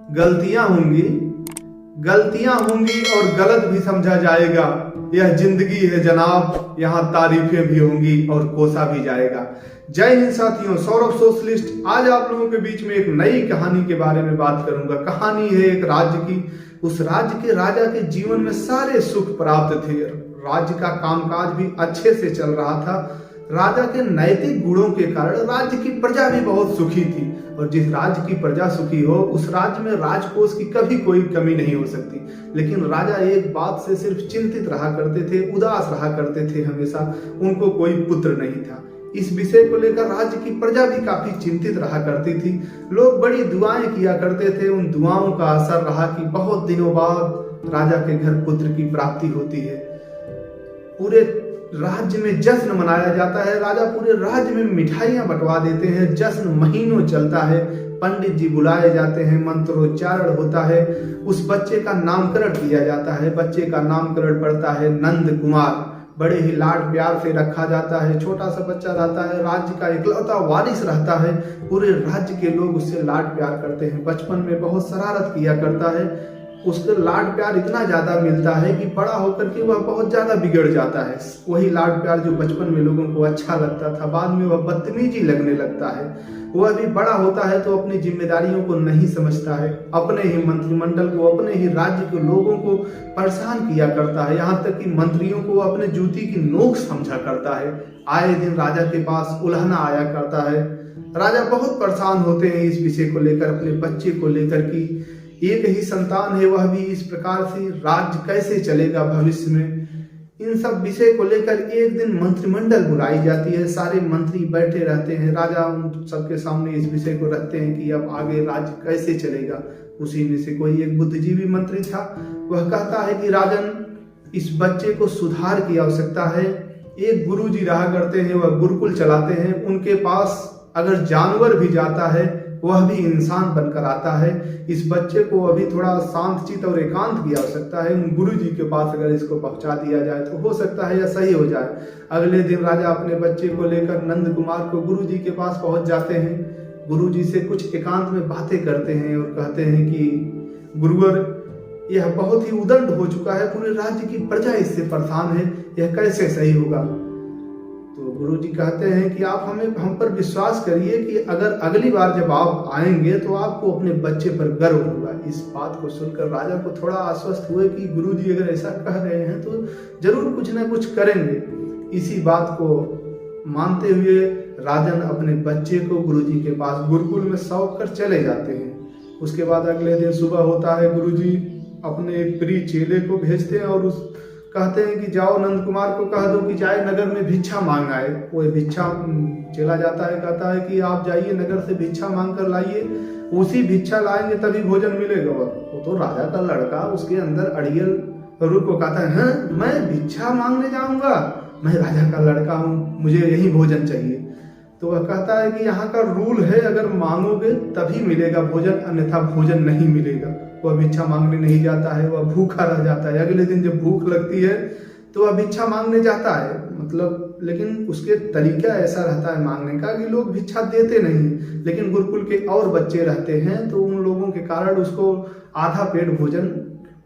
गलतियां होंगी और गलत भी समझा जाएगा। यह जिंदगी है जनाब, यहाँ तारीफें भी होंगी और कोसा भी जाएगा। जय हिंद साथियों, सौरभ सोशलिस्ट आज आप लोगों के बीच में एक नई कहानी के बारे में बात करूंगा। कहानी है एक राज्य की। उस राज्य के राजा के जीवन में सारे सुख प्राप्त थे। राज्य का कामकाज भी अच्छे से चल रहा था। राजा के नैतिक गुणों के कारण राज्य की प्रजा भी बहुत सुखी थी, और जिस राज्य की प्रजा सुखी हो उस राज्य में राजकोष की कभी कोई कमी नहीं हो सकती। लेकिन राजा एक बात से सिर्फ चिंतित रहा करते थे, उदास रहा करते थे हमेशा। उनको कोई पुत्र नहीं था। इस विषय को लेकर राज्य की प्रजा भी काफी चिंतित रहा करती थी। लोग बड़ी दुआएं किया करते थे। उन दुआओं का असर रहा कि बहुत दिनों बाद राजा के घर पुत्र की प्राप्ति होती है। पूरे राज्य में जश्न मनाया जाता है। राजा पूरे राज्य में मिठाइयां बंटवा देते हैं। जश्न महीनों चलता है। पंडित जी बुलाए जाते हैं, मंत्रोच्चारण होता है। उस बच्चे का नामकरण किया जाता है। बच्चे का नामकरण पड़ता है नंद कुमार। बड़े ही लाड प्यार से रखा जाता है। छोटा सा बच्चा रहता है, राज्य का इकलौता वारिस रहता है। पूरे राज्य के लोग उससे लाड प्यार करते हैं। बचपन में बहुत शरारत किया करता है। उसको लाड प्यार इतना ज्यादा मिलता है कि बड़ा होकर के वह बहुत ज्यादा बिगड़ जाता है। वही लाड प्यार जो बचपन में लोगों को अच्छा लगता था, बाद में वह बदतमीजी लगने लगता है। वह भी बड़ा होता है तो अपनी जिम्मेदारियों को नहीं समझता है। अपने ही मंत्रिमंडल को, अपने ही राज्य के लोगों को परेशान किया करता है। यहाँ तक कि मंत्रियों को अपने जूती की नोक समझा करता है। आए दिन राजा के पास उल्हना आया करता है। राजा बहुत परेशान होते हैं इस विषय को लेकर, अपने बच्चे को लेकर कि एक ही संतान है, वह भी इस प्रकार से राज्य कैसे चलेगा भविष्य में। इन सब विषय को लेकर एक दिन मंत्रिमंडल बुलाई जाती है। सारे मंत्री बैठे रहते हैं। राजा उन सबके सामने इस विषय को रखते हैं कि अब आगे राज्य कैसे चलेगा। उसी में से कोई एक बुद्धिजीवी मंत्री था। वह कहता है कि राजन, इस बच्चे को सुधार की आवश्यकता है। एक गुरुजी रहा करते हैं, वह गुरुकुल चलाते हैं। उनके पास अगर जानवर भी जाता है वह भी इंसान बनकर आता है। इस बच्चे को अभी थोड़ा शांतचित्त और एकांत की आवश्यकता है। उन गुरु जी के पास अगर इसको पहुंचा दिया जाए तो हो सकता है यह सही हो जाए। अगले दिन राजा अपने बच्चे को लेकर नंद कुमार को गुरु जी के पास पहुंच जाते हैं। गुरु जी से कुछ एकांत में बातें करते हैं और कहते हैं कि गुरुवर, यह बहुत ही उदंड हो चुका है। पूरे राज्य की प्रजा इससे परेशान है। यह कैसे सही होगा। तो गुरुजी कहते हैं कि आप हम पर विश्वास करिए कि अगर अगली बार जब आप आएंगे तो आपको अपने बच्चे पर गर्व होगा। इस बात को सुनकर राजा को थोड़ा आश्वस्त हुए कि गुरुजी अगर ऐसा कह रहे हैं तो जरूर कुछ ना कुछ करेंगे। इसी बात को मानते हुए राजन अपने बच्चे को गुरुजी के पास गुरुकुल में सौंप कर चले जाते हैं। उसके बाद अगले दिन सुबह होता है। गुरुजी अपने एक प्रिय चेले को भेजते हैं और कहते हैं कि जाओ नंद कुमार को कह दो कि जाए नगर में भिक्षा मांग आए। वो भिक्षा चला जाता है, कहता है कि आप जाइए नगर से भिक्षा मांग कर लाइए। उसी भिक्षा लाएंगे तभी भोजन मिलेगा। वो तो राजा का लड़का, उसके अंदर अड़ियल रूप को कहता है, हाँ मैं भिक्षा मांगने जाऊंगा, मैं राजा का लड़का हूँ, मुझे यही भोजन चाहिए। तो वह कहता है कि यहाँ का रूल है, अगर मांगोगे तभी मिलेगा भोजन, अन्यथा भोजन नहीं मिलेगा। वह भिक्षा मांगने नहीं जाता है, वह भूखा रह जाता है। अगले दिन जब भूख लगती है तो वह भिक्षा मांगने जाता है, मतलब लेकिन उसके तरीका ऐसा रहता है मांगने का कि लोग भिक्षा देते नहीं। लेकिन गुरुकुल के और बच्चे रहते हैं तो उन लोगों के कारण उसको आधा पेट भोजन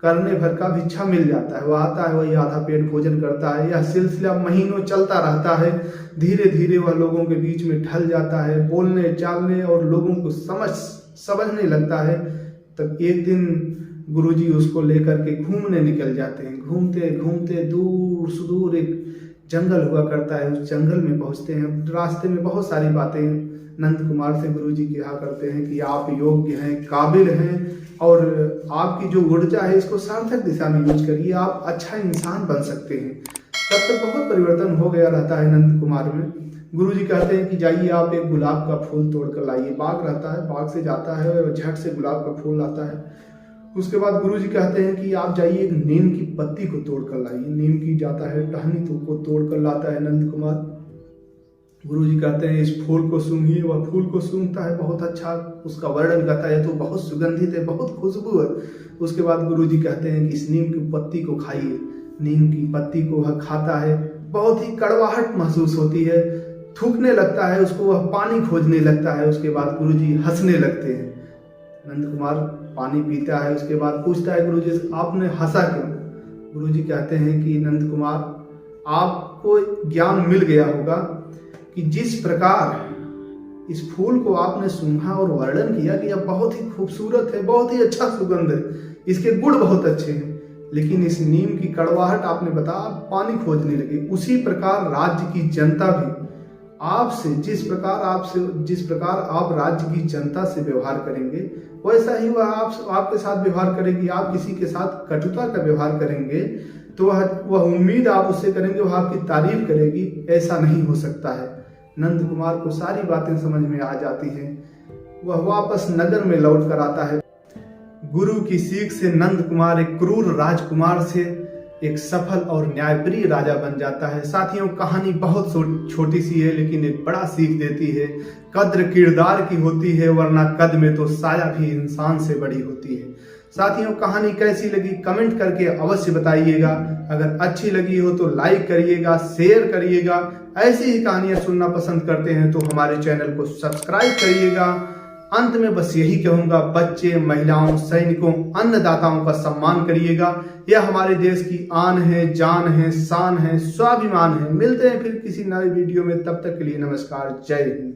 करने भर का भिक्षा मिल जाता है। वह आता है, वही आधा पेट भोजन करता है। यह सिलसिला महीनों चलता रहता है। धीरे धीरे वह लोगों के बीच में ढल जाता है, बोलने चालने और लोगों को समझने लगता है। तब एक दिन गुरुजी उसको लेकर के घूमने निकल जाते हैं। घूमते घूमते दूर सुदूर एक जंगल हुआ करता है। उस जंगल में पहुंचते हैं। रास्ते में बहुत सारी बातें नंद कुमार से गुरुजी कहा करते हैं कि आप योग्य हैं, काबिल हैं और आपकी जो ऊर्जा है इसको सार्थक दिशा में यूज करिए, आप अच्छा इंसान बन सकते हैं। तब तक बहुत परिवर्तन हो गया रहता है नंद कुमार में। गुरुजी कहते हैं कि जाइए आप एक गुलाब का फूल तोड़ कर लाइए। बाग रहता है, बाग से जाता है और झट से गुलाब का फूल लाता है। उसके बाद गुरुजी कहते हैं कि आप जाइए एक नीम की पत्ती को तोड़ कर लाइए। नीम की जाता है टहनी, तो को तोड़ कर लाता है नंद कुमार। गुरुजी कहते हैं इस फूल को सूंघिए। वह फूल को सूंघता है, बहुत अच्छा उसका वर्णन करता है, तो बहुत सुगंधित है, बहुत खुशबू है। उसके बाद गुरुजी कहते हैं कि इस नीम की पत्ती को खाइए। नीम की पत्ती को वह खाता है, बहुत ही कड़वाहट महसूस होती है, थूकने लगता है उसको, वह पानी खोजने लगता है। उसके बाद गुरुजी हंसने लगते हैं। नंद कुमार पानी पीता है, उसके बाद पूछता है गुरुजी से, आपने हंसा क्यों? गुरुजी कहते हैं कि नंद कुमार, आपको ज्ञान मिल गया होगा कि जिस प्रकार इस फूल को आपने सूंघा और वर्णन किया कि यह बहुत ही खूबसूरत है, बहुत ही अच्छा सुगंध है, इसके गुण बहुत अच्छे हैं, लेकिन इस नीम की कड़वाहट आपने बताया, आप पानी खोजने लगे। उसी प्रकार राज्य की जनता भी आपसे जिस प्रकार आप राज्य की जनता से व्यवहार करेंगे, वैसा ही वह आपके साथ व्यवहार करेगी। आप किसी के साथ कटुता का व्यवहार करेंगे तो वह उम्मीद आप उससे करेंगे वह आपकी तारीफ करेगी, ऐसा नहीं हो सकता है। नंद कुमार को सारी बातें समझ में आ जाती हैं। वह वापस नगर में लौट कर आता है। गुरु की सीख से नंद कुमार एक क्रूर राजकुमार से एक सफल और न्यायप्रिय राजा बन जाता है। साथियों, कहानी बहुत छोटी सी है, लेकिन एक बड़ा सीख देती है। कद्र किरदार की होती है, वरना कद में तो साया भी इंसान से बड़ी होती है। साथियों, कहानी कैसी लगी कमेंट करके अवश्य बताइएगा। अगर अच्छी लगी हो तो लाइक करिएगा, शेयर करिएगा। ऐसी ही कहानियां सुनना पसंद करते हैं तो हमारे चैनल को सब्सक्राइब करिएगा। अंत में बस यही कहूंगा, बच्चे, महिलाओं, सैनिकों, अन्नदाताओं का सम्मान करिएगा। यह हमारे देश की आन है, जान है, शान है, स्वाभिमान है। मिलते हैं फिर किसी नए वीडियो में, तब तक के लिए नमस्कार, जय हिंद।